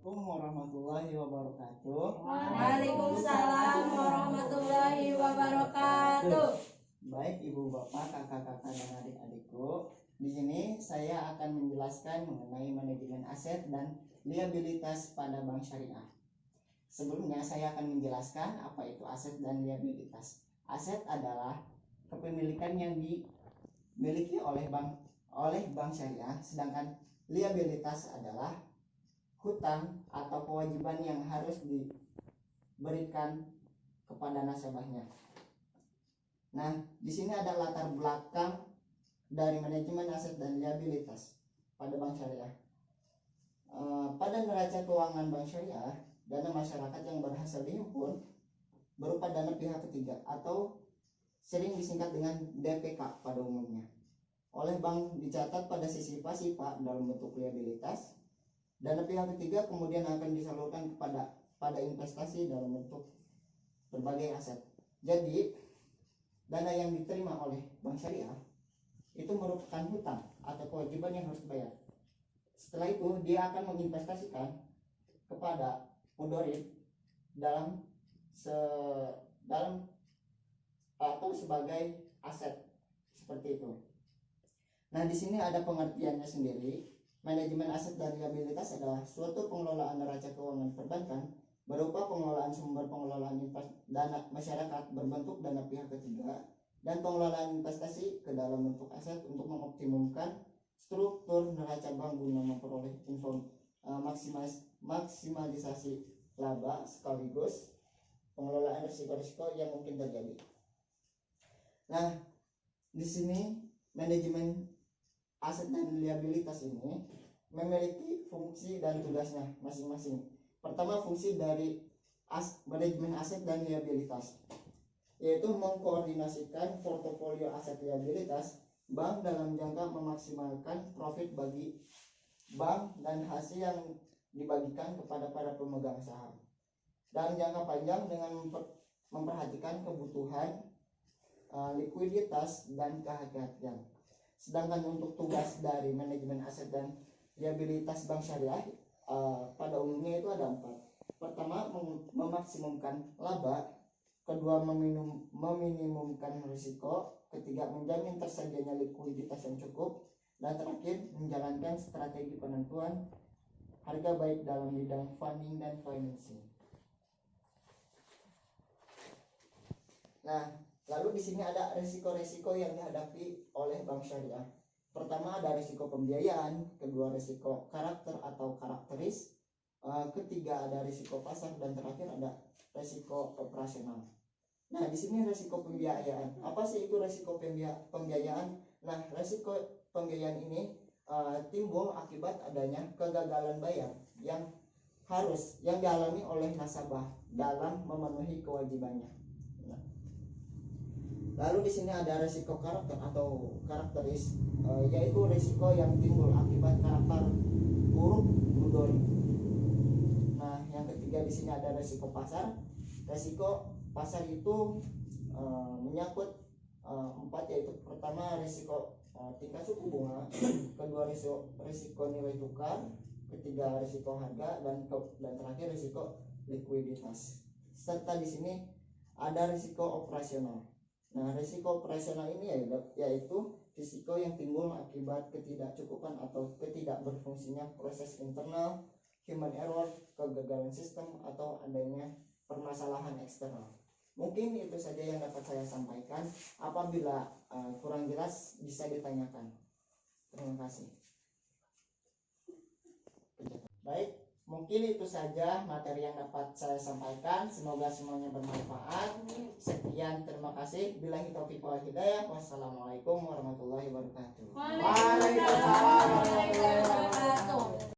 Assalamualaikum warahmatullahi wabarakatuh. Waalaikumsalam warahmatullahi wabarakatuh. Baik ibu bapak, kakak-kakak dan adik-adikku, di sini saya akan menjelaskan mengenai manajemen aset dan liabilitas pada bank syariah. Sebelumnya saya akan menjelaskan apa itu aset dan liabilitas. Aset adalah kepemilikan yang dimiliki oleh bank syariah, sedangkan liabilitas adalah hutang atau kewajiban yang harus diberikan kepada nasabahnya. Nah, di sini ada latar belakang dari manajemen aset dan liabilitas pada bank syariah. Pada neraca keuangan bank syariah, dana masyarakat yang berhasil dihimpun berupa dana pihak ketiga atau sering disingkat dengan DPK pada umumnya. Oleh bank dicatat pada sisi pasifa dalam bentuk liabilitas. Dana pihak ketiga kemudian akan disalurkan pada investasi dalam bentuk berbagai aset. Jadi, dana yang diterima oleh bank syariah itu merupakan hutang atau kewajiban yang harus dibayar. Setelah itu dia akan menginvestasikan kepada mudorib dalam atau sebagai aset seperti itu. Nah, di sini ada pengertiannya sendiri. Manajemen aset dan liabilitas adalah suatu pengelolaan neraca keuangan perbankan berupa pengelolaan sumber pengelolaan dana masyarakat berbentuk dana pihak ketiga dan pengelolaan investasi ke dalam bentuk aset untuk mengoptimumkan struktur neraca bank guna memperoleh maksimalisasi laba sekaligus pengelolaan risiko-risiko yang mungkin terjadi. Nah, di sini manajemen aset dan liabilitas ini memiliki fungsi dan tugasnya masing-masing. Pertama, fungsi dari manajemen aset dan liabilitas yaitu mengkoordinasikan portofolio aset liabilitas bank dalam jangka memaksimalkan profit bagi bank dan hasil yang dibagikan kepada para pemegang saham. Dalam jangka panjang dengan memperhatikan kebutuhan likuiditas dan kehati-hatian. Sedangkan untuk tugas dari manajemen aset dan liabilitas bank syariah pada umumnya itu ada 4. Pertama, memaksimumkan laba. Kedua, meminimumkan risiko. Ketiga, menjamin tersedianya likuiditas yang cukup. Dan terakhir, menjalankan strategi penentuan harga baik dalam bidang funding dan financing. Nah, lalu di sini ada risiko-risiko yang dihadapi oleh bank syariah. Pertama ada risiko pembiayaan, kedua risiko karakter atau karakteris, ketiga ada risiko pasar, dan terakhir ada risiko operasional. Nah, di sini risiko pembiayaan. Apa sih itu risiko pembiayaan? Nah, risiko pembiayaan ini timbul akibat adanya kegagalan bayar yang dialami oleh nasabah dalam memenuhi kewajibannya. Lalu di sini ada risiko karakter atau karakteris, yaitu risiko yang timbul akibat karakter buruk mudorib. Nah, yang ketiga di sini ada risiko pasar. Risiko pasar itu menyangkut 4, yaitu pertama risiko tingkat suku bunga, kedua risiko nilai tukar, ketiga risiko harga, dan terakhir risiko likuiditas. Serta di sini ada risiko operasional. Nah, risiko operasional ini yaitu risiko yang timbul akibat ketidakcukupan atau ketidakberfungsinya proses internal, human error, kegagalan sistem, atau adanya permasalahan eksternal. Mungkin itu saja yang dapat saya sampaikan. Apabila kurang jelas bisa ditanyakan. Terima kasih. Baik, mungkin itu saja materi yang dapat saya sampaikan. Semoga semuanya bermanfaat. Sekian, terima kasih. Billahi taufiq wal hidayah. Wassalamualaikum warahmatullahi wabarakatuh. Waalaikumsalam warahmatullahi wabarakatuh.